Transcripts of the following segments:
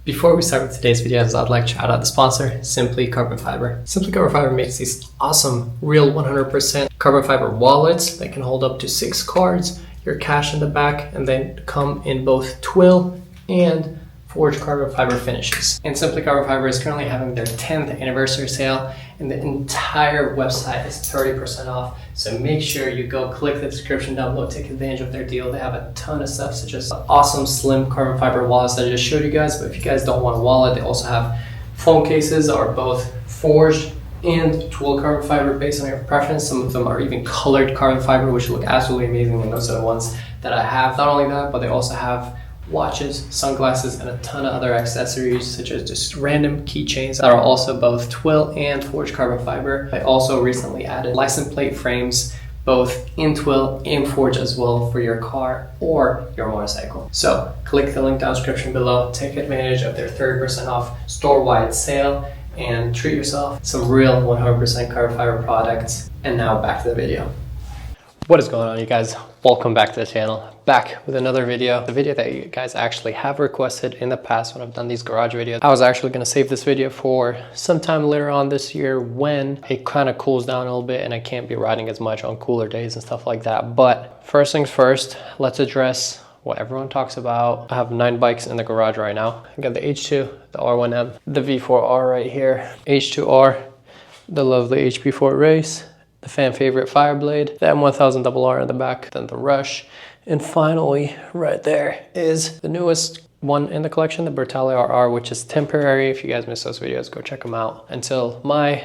Before we start with today's videos, I'd like to shout out the sponsor, Simply Carbon Fiber. Simply Carbon Fiber makes these awesome, real 100% carbon fiber wallets that can hold up to 6 cards, your cash in the back, and then come in both twill and forged carbon fiber finishes. And Simply Carbon Fiber is currently having their 10th anniversary sale, and the entire website is 30% off. So make sure you go click the description down below, take advantage of their deal. They have a ton of stuff, such as awesome slim carbon fiber wallets that I just showed you guys. But if you guys don't want a wallet, they also have phone cases that are both forged and twill carbon fiber based on your preference. Some of them are even colored carbon fiber, which look absolutely amazing, and those are the ones that I have. Not only that, but they also have watches, sunglasses, and a ton of other accessories, such as just random keychains that are also both twill and forged carbon fiber. I also recently added license plate frames, both in twill and forged as well, for your car or your motorcycle. So click the link down in the description below, take advantage of their 30% off store-wide sale, and treat yourself some real 100% carbon fiber products. And now back to the video. What is going on, you guys? Welcome back to the channel. Back with another video, the video that you guys actually have requested in the past when I've done these garage videos. I was actually going to save this video for sometime later on this year when it kind of cools down a little bit and I can't be riding as much on cooler days and stuff like that. But first things first, let's address what everyone talks about. I have 9 bikes in the garage right now. I got the H2, the R1M, the V4R right here, H2R, the lovely HP4 Race, the fan favorite Fireblade, the M1000RR in the back, then the Rush, and finally right there is the newest one in the collection, the Portrayed RR, which is temporary. If you guys missed those videos, go check them out until my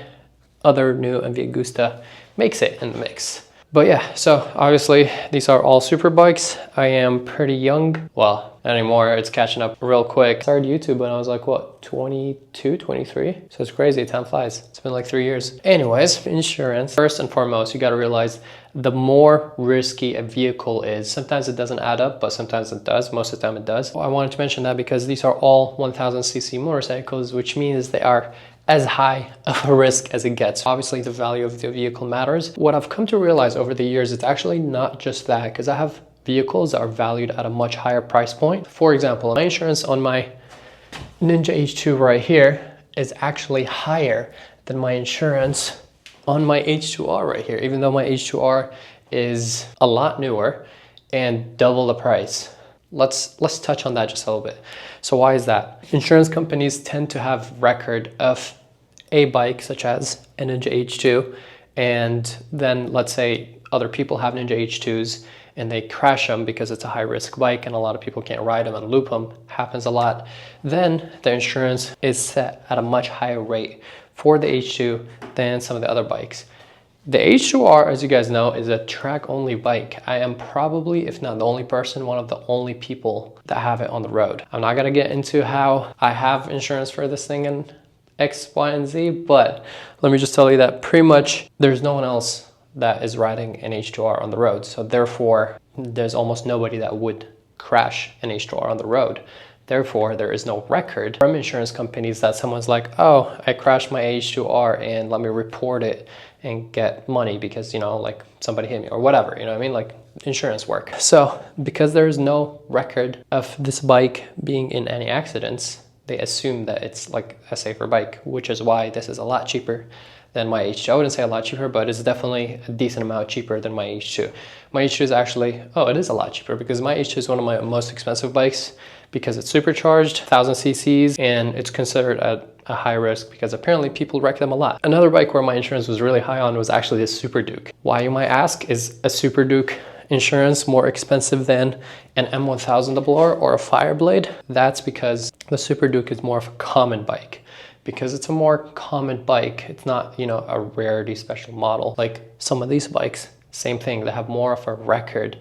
other new MV Agusta makes it in the mix. But yeah, so obviously these are all super bikes. I am pretty young. Well, not anymore, it's catching up real quick. I started YouTube when I was like, what, 22, 23? So it's crazy, time flies. It's been like 3 years. Anyways, insurance. First and foremost, you gotta realize the more risky a vehicle is, sometimes it doesn't add up, but sometimes it does. Most of the time it does. I wanted to mention that because these are all 1000cc motorcycles, which means they are as high of a risk as it gets. Obviously, the value of the vehicle matters. What I've come to realize over the years, it's actually not just that, because I have vehicles that are valued at a much higher price point. For example, my insurance on my Ninja H2 right here is actually higher than my insurance on my H2R right here, even though my H2R is a lot newer and double the price. Let's touch on that just a little bit. So why is that? Insurance companies tend to have record of a bike such as a Ninja H2, and then let's say other people have Ninja H2s and they crash them because it's a high risk bike and a lot of people can't ride them and loop them, happens a lot. Then the insurance is set at a much higher rate for the H2 than some of the other bikes. The H2R, as you guys know, is a track-only bike. I am probably, if not the only person, one of the only people that have it on the road. I'm not gonna get into how I have insurance for this thing in X, Y, and Z, but let me just tell you that pretty much there's no one else that is riding an H2R on the road. So therefore, there's almost nobody that would crash an H2R on the road. Therefore, there is no record from insurance companies that someone's like, oh, I crashed my H2R and let me report it and get money because, you know, like somebody hit me or whatever, you know what I mean? Like insurance work. So because there's no record of this bike being in any accidents, they assume that it's like a safer bike, which is why this is a lot cheaper than my H2. I wouldn't say a lot cheaper, but it's definitely a decent amount cheaper than my H2. My H2 is actually, oh, it is a lot cheaper because my H2 is one of my most expensive bikes because it's supercharged, 1000 cc's, and it's considered a high risk because apparently people wreck them a lot. Another bike where my insurance was really high on was actually the Super Duke. Why, you might ask? Is a Super Duke insurance more expensive than an M1000RR or a Fireblade? That's because the Super Duke is more of a common bike. Because it's a more common bike, it's not, you know, a rarity special model. Like some of these bikes, same thing, they have more of a record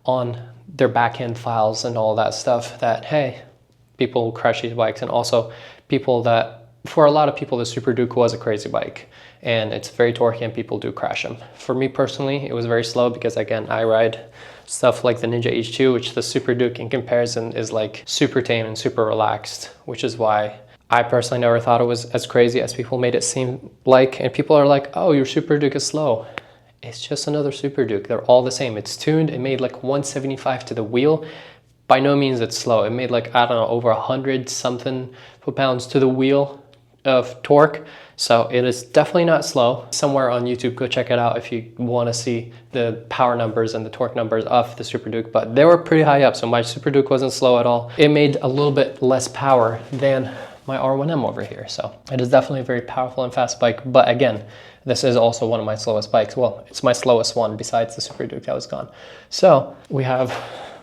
on their back-end files and all that stuff that, hey, people crash these bikes. And also people that, for a lot of people, the Super Duke was a crazy bike and it's very torquey and people do crash them. For me personally, it was very slow because again, I ride stuff like the Ninja H2, which the Super Duke in comparison is like super tame and super relaxed, which is why I personally never thought it was as crazy as people made it seem like. And people are like, oh, your Super Duke is slow. It's just another Super Duke. They're all the same. It's tuned. It made like 175 to the wheel by no means it's slow. It made like, I don't know, over 100 something foot-pounds to the wheel of torque. So it is definitely not slow. Somewhere on YouTube, go check it out if you want to see the power numbers and the torque numbers of the Super Duke, but they were pretty high up. So my Super Duke wasn't slow at all. It made a little bit less power than my R1M over here. So it is definitely a very powerful and fast bike. But again, this is also one of my slowest bikes. Well, it's my slowest one besides the Super Duke that was gone. So we have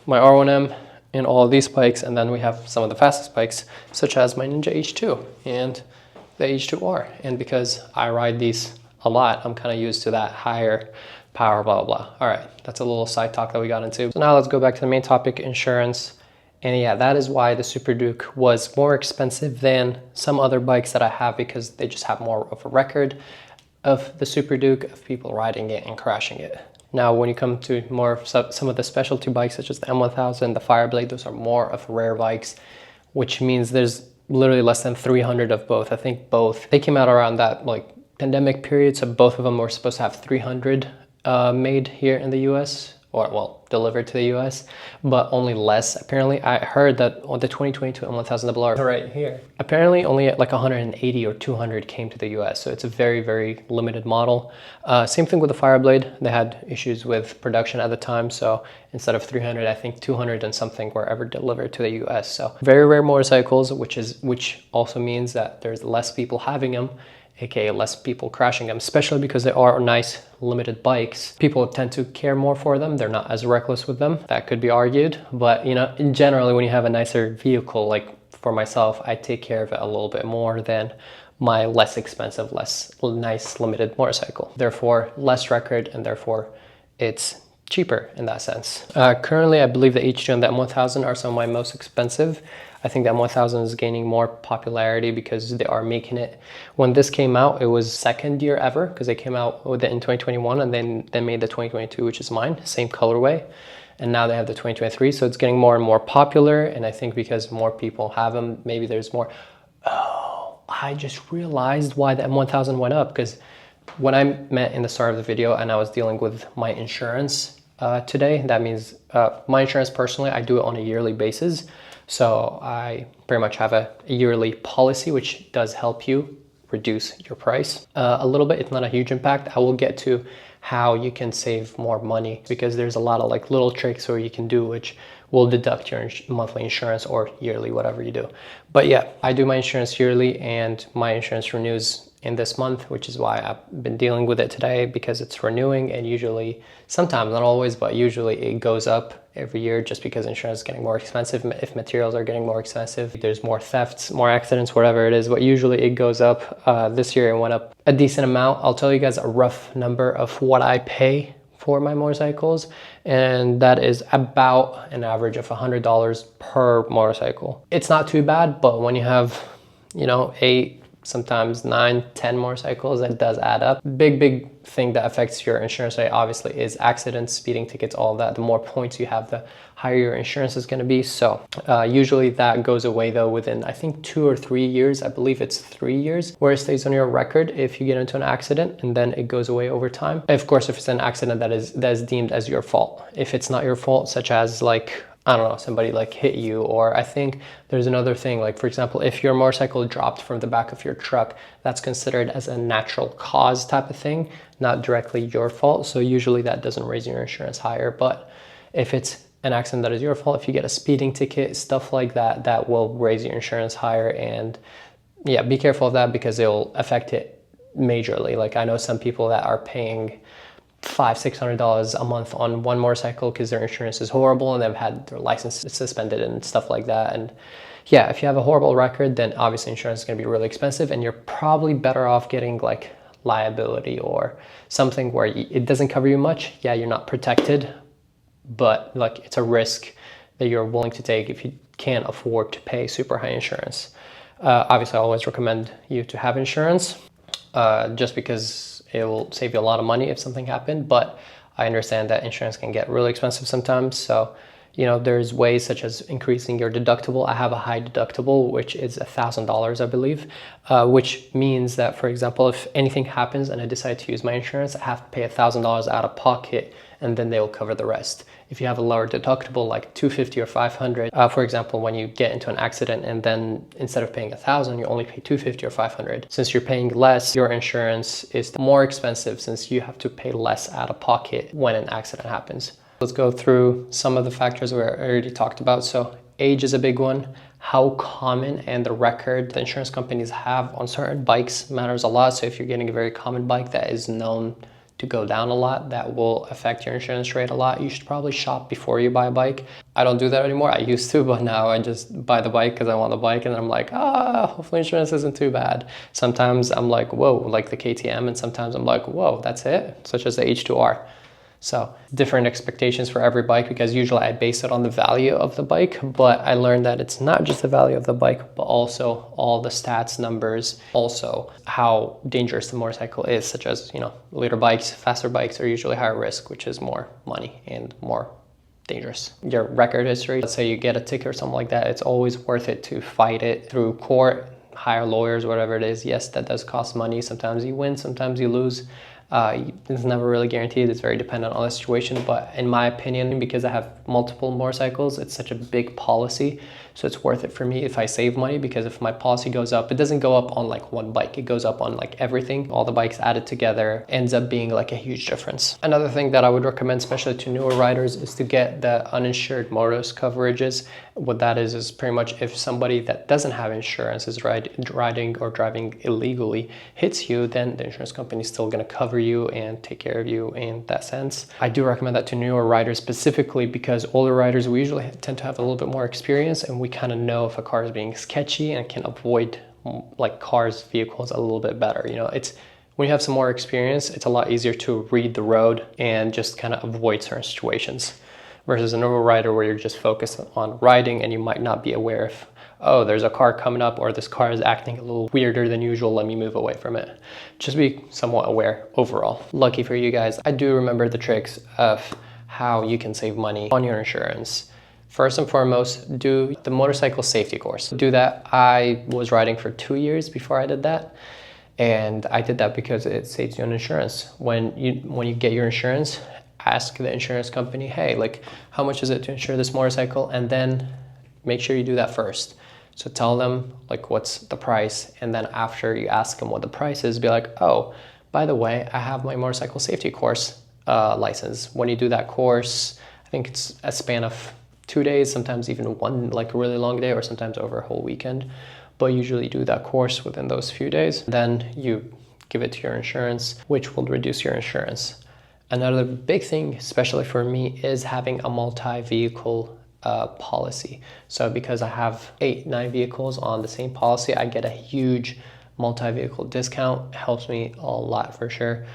my R1M in all of these bikes, and then we have some of the fastest bikes, such as my Ninja H2 and the H2R. And because I ride these a lot, I'm kind of used to that higher power, blah, blah, blah. All right, that's a little side talk that we got into. So now let's go back to the main topic, insurance. And yeah, that is why the Super Duke was more expensive than some other bikes that I have, because they just have more of a record of the Super Duke, of people riding it and crashing it. Now, when you come to more of some of the specialty bikes, such as the M1000, the Fireblade, those are more of rare bikes, which means there's literally less than 300 of both. I think both, they came out around that like pandemic period, so both of them were supposed to have 300 made here in the US, or well, delivered to the US, but only less. Apparently, I heard that on the 2022 M1000RR right here, apparently only like 180 or 200 came to the US, so it's a very, very limited model. Same thing with the Fireblade. They had issues with production at the time, so instead of 300, I think 200 and something were ever delivered to the US. So very rare motorcycles, which also means that there's less people having them, aka less people crashing them, especially because they are nice limited bikes. People tend to care more for them. They're not as reckless with them. That could be argued, but you know, in general, when you have a nicer vehicle, like for myself, I take care of it a little bit more than my less expensive, less nice limited motorcycle. Therefore, less record, and therefore it's cheaper in that sense. Currently, I believe the H2 and the M1000 are some of my most expensive. I think the M1000 is gaining more popularity because they are making it. When this came out, it was second year ever, because they came out with it in 2021 and then they made the 2022, which is mine, same colorway. And now they have the 2023, so it's getting more and more popular. And I think because more people have them, maybe there's more. Oh, I just realized why the M1000 went up, because when I met in the start of the video and I was dealing with my insurance today, that means my insurance personally, I do it on a yearly basis. So I pretty much have a yearly policy, which does help you reduce your price a little bit. It's not a huge impact. I will get to how you can save more money, because there's a lot of like little tricks where you can do, which will deduct your monthly insurance or yearly, whatever you do. But yeah, I do my insurance yearly, and my insurance renews in this month, which is why I've been dealing with it today, because it's renewing. And usually, sometimes, not always, but usually it goes up every year, just because insurance is getting more expensive. If materials are getting more expensive, there's more thefts, more accidents, whatever it is, but usually it goes up. This year it went up a decent amount. I'll tell you guys a rough number of what I pay for my motorcycles, and that is about an average of $100 per motorcycle. It's not too bad, but when you have, you know, 8, sometimes 9, 10 motorcycles, that does add up. Big thing that affects your insurance rate obviously is accidents, speeding tickets, all that. The more points you have, the higher your insurance is going to be. So usually that goes away though within, I think, 2 or 3 years. I believe it's 3 years where it stays on your record if you get into an accident, and then it goes away over time. Of course, if it's an accident that is deemed as your fault. If it's not your fault, such as like, I don't know, somebody like hit you, or I think there's another thing, like for example, if your motorcycle dropped from the back of your truck, that's considered as a natural cause type of thing, not directly your fault. So usually that doesn't raise your insurance higher. But if it's an accident that is your fault, if you get a speeding ticket, stuff like that, that will raise your insurance higher. And yeah, be careful of that, because it'll affect it majorly. Like I know some people that are paying $500-600 a month on one motorcycle because their insurance is horrible and they've had their license suspended and stuff like that. And yeah, if you have a horrible record, then obviously insurance is going to be really expensive, and you're probably better off getting like liability or something where it doesn't cover you much. Yeah, you're not protected, but like it's a risk that you're willing to take if you can't afford to pay super high insurance. Obviously, I always recommend you to have insurance just because it will save you a lot of money if something happened, but I understand that insurance can get really expensive sometimes. So You know, there's ways such as increasing your deductible. I have a high deductible, which is $1,000, I believe, which means that, for example, if anything happens and I decide to use my insurance, I have to pay $1,000 out of pocket, and then they'll cover the rest. If you have a lower deductible, like $250 or $500, for example, when you get into an accident and then instead of paying $1,000, you only pay $250 or $500. Since you're paying less, your insurance is more expensive since you have to pay less out of pocket when an accident happens. Let's go through some of the factors we already talked about. So age is a big one. How common and the record the insurance companies have on certain bikes matters a lot. So if you're getting a very common bike that is known to go down a lot, that will affect your insurance rate a lot. You should probably shop before you buy a bike. I don't do that anymore. I used to, but now I just buy the bike because I want the bike, and I'm like, hopefully insurance isn't too bad. Sometimes I'm like, whoa, like the KTM, and sometimes I'm like, whoa, that's it, such as the H2R. So different expectations for every bike, because usually I base it on the value of the bike, but I learned that it's not just the value of the bike, but also all the stats, numbers, also how dangerous the motorcycle is, such as, you know, later bikes, faster bikes are usually higher risk, which is more money and more dangerous. Your record history, let's say you get a ticket or something like that, it's always worth it to fight it through court, hire lawyers, whatever it is. Yes, that does cost money. Sometimes you win, sometimes you lose. It's never really guaranteed. It's very dependent on the situation, but in my opinion, because I have multiple motorcycles, it's such a big policy, so it's worth it for me if I save money, because if my policy goes up, it doesn't go up on like one bike, it goes up on like everything. All the bikes added together ends up being like a huge difference. Another thing that I would recommend, especially to newer riders, is to get the uninsured motorist coverages. What that is pretty much if somebody that doesn't have insurance is riding or driving illegally hits you, then the insurance company is still going to cover you and take care of you in that sense. I do recommend that to newer riders specifically, because older riders, we usually tend to have a little bit more experience and we kind of know if a car is being sketchy and can avoid like vehicles a little bit better. You know, it's when you have some more experience, it's a lot easier to read the road and just kind of avoid certain situations, versus a newer rider where you're just focused on riding and you might not be aware if, oh, there's a car coming up, or this car is acting a little weirder than usual, let me move away from it. Just be somewhat aware overall. Lucky for you guys, I do remember the tricks of how you can save money on your insurance. First and foremost, do the motorcycle safety course. Do that. I was riding for 2 years before I did that. And I did that because it saves you on insurance. When you get your insurance, ask the insurance company, hey, like, how much is it to insure this motorcycle? And then make sure you do that first. So tell them like what's the price, and then after you ask them what the price is, be like, oh, by the way, I have my motorcycle safety course license. When you do that course, I think it's a span of 2 days, sometimes even one like a really long day, or sometimes over a whole weekend, but usually do that course within those few days. Then you give it to your insurance, which will reduce your insurance. Another big thing, especially for me, is having a multi-vehicle policy. So because I have 8-9 vehicles on the same policy, I get a huge multi-vehicle discount. It helps me a lot for sure.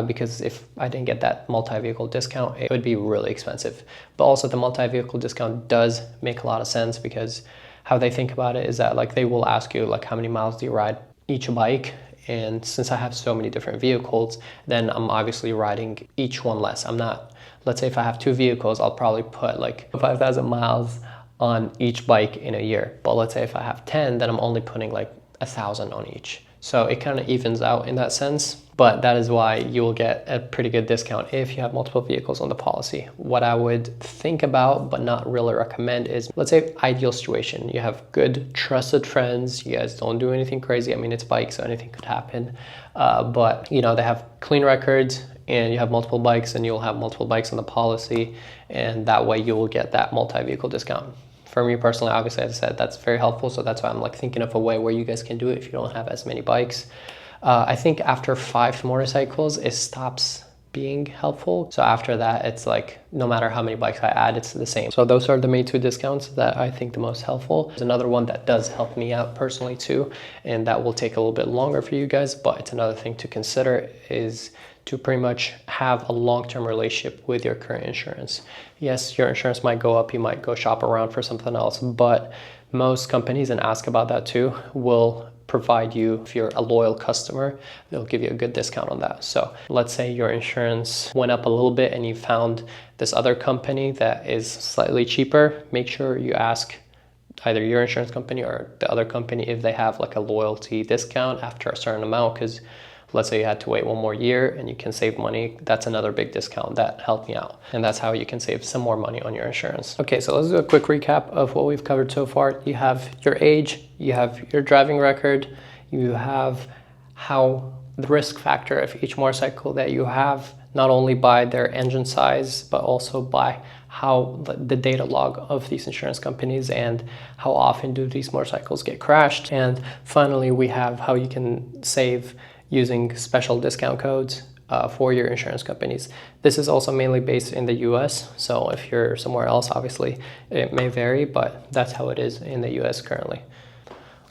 Because if I didn't get that multi-vehicle discount, it would be really expensive. But also the multi-vehicle discount does make a lot of sense, because how they think about it is that like they will ask you like how many miles do you ride each bike. And since I have so many different vehicles, then I'm obviously riding each one less. I'm not, let's say if I have 2 vehicles, I'll probably put like 5,000 miles on each bike in a year. But let's say if I have 10, then I'm only putting like 1,000 on each. So it kind of evens out in that sense. But that is why you will get a pretty good discount if you have multiple vehicles on the policy. What I would think about, but not really recommend, is, let's say ideal situation. You have good trusted friends. You guys don't do anything crazy. I mean, it's bikes, so anything could happen. But you know, they have clean records, and you have multiple bikes, and you'll have multiple bikes on the policy. And that way you will get that multi-vehicle discount. For me personally, obviously, as I said, that's very helpful. So that's why I'm like thinking of a way where you guys can do it if you don't have as many bikes. I think after 5 motorcycles, it stops being helpful. So after that, it's like no matter how many bikes I add, it's the same. So those are the main 2 discounts that I think the most helpful. There's another one that does help me out personally too, and that will take a little bit longer for you guys, but it's another thing to consider, is to pretty much have a long-term relationship with your current insurance. Yes, your insurance might go up, you might go shop around for something else, but most companies, and ask about that too, will provide you, if you're a loyal customer, they'll give you a good discount on that. So let's say your insurance went up a little bit and you found this other company that is slightly cheaper. Make sure you ask either your insurance company or the other company if they have like a loyalty discount after a certain amount, because let's say you had to wait 1 more year and you can save money. That's another big discount that helped me out. And that's how you can save some more money on your insurance. Okay, so let's do a quick recap of what we've covered so far. You have your age, you have your driving record, you have how the risk factor of each motorcycle that you have, not only by their engine size, but also by how the data log of these insurance companies and how often do these motorcycles get crashed. And finally, we have how you can save using special discount codes for your insurance companies. This is also mainly based in the US. So if you're somewhere else, obviously it may vary, but that's how it is in the US currently.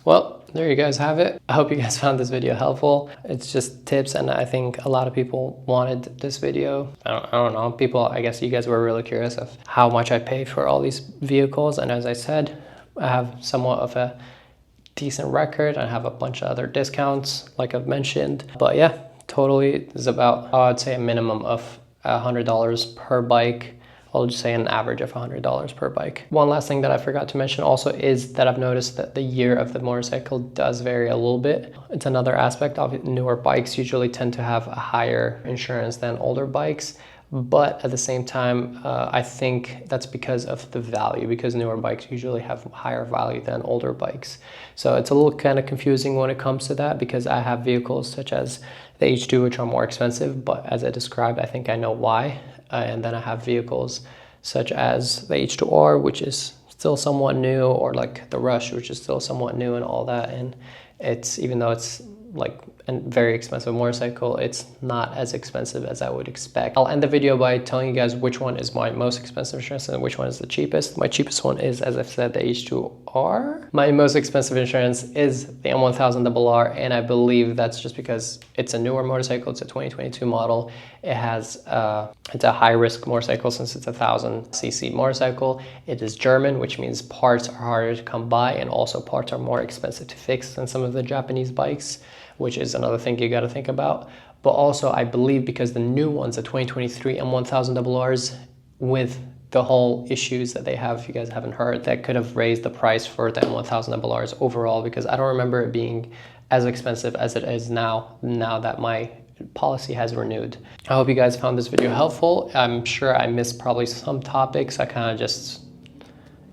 Well, there you guys have it. I hope you guys found this video helpful. It's just tips, and I think a lot of people wanted this video. I don't know, people, I guess you guys were really curious of how much I pay for all these vehicles. And as I said, I have somewhat of a decent record. I have a bunch of other discounts like I've mentioned, but yeah, totally is about, I'd say a minimum of $100 per bike. I'll just say an average of $100 per bike. One last thing that I forgot to mention also is that I've noticed that the year of the motorcycle does vary a little bit. It's another aspect of it. Newer bikes usually tend to have a higher insurance than older bikes. But at the same time, I think that's because of the value, because newer bikes usually have higher value than older bikes. So it's a little kind of confusing when it comes to that, because I have vehicles such as the H2, which are more expensive, but as I described, I think I know why. And then I have vehicles such as the H2R, which is still somewhat new, or like the Rush, which is still somewhat new and all that. And it's, even though it's like a very expensive motorcycle, it's not as expensive as I would expect. I'll end the video by telling you guys which one is my most expensive insurance and which one is the cheapest. My cheapest one is, as I've said, the H2R. My most expensive insurance is the M1000RR, and I believe that's just because it's a newer motorcycle. It's a 2022 model. It has it's a high risk motorcycle since it's a 1000cc motorcycle. It is German, which means parts are harder to come by, and also parts are more expensive to fix than some of the Japanese bikes, which is another thing you got to think about. But also, I believe because the new ones, the 2023 M1000RRs, with the whole issues that they have, if you guys haven't heard, that could have raised the price for the M1000RRs overall, because I don't remember it being as expensive as it is now that my policy has renewed. I hope you guys found this video helpful. I'm sure I missed probably some topics. I kind of just,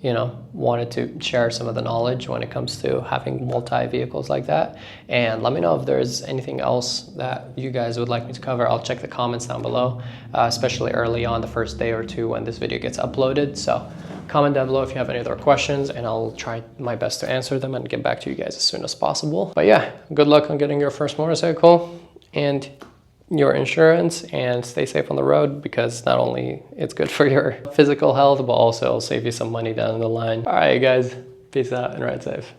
you know, wanted to share some of the knowledge when it comes to having multi-vehicles like that. And let me know if there's anything else that you guys would like me to cover. I'll check the comments down below, especially early on, the first day or two when this video gets uploaded. So comment down below if you have any other questions, and I'll try my best to answer them and get back to you guys as soon as possible. But yeah, good luck on getting your first motorcycle and your insurance, and stay safe on the road, because not only it's good for your physical health, but also it'll save you some money down the line. All right, guys, peace out and ride safe.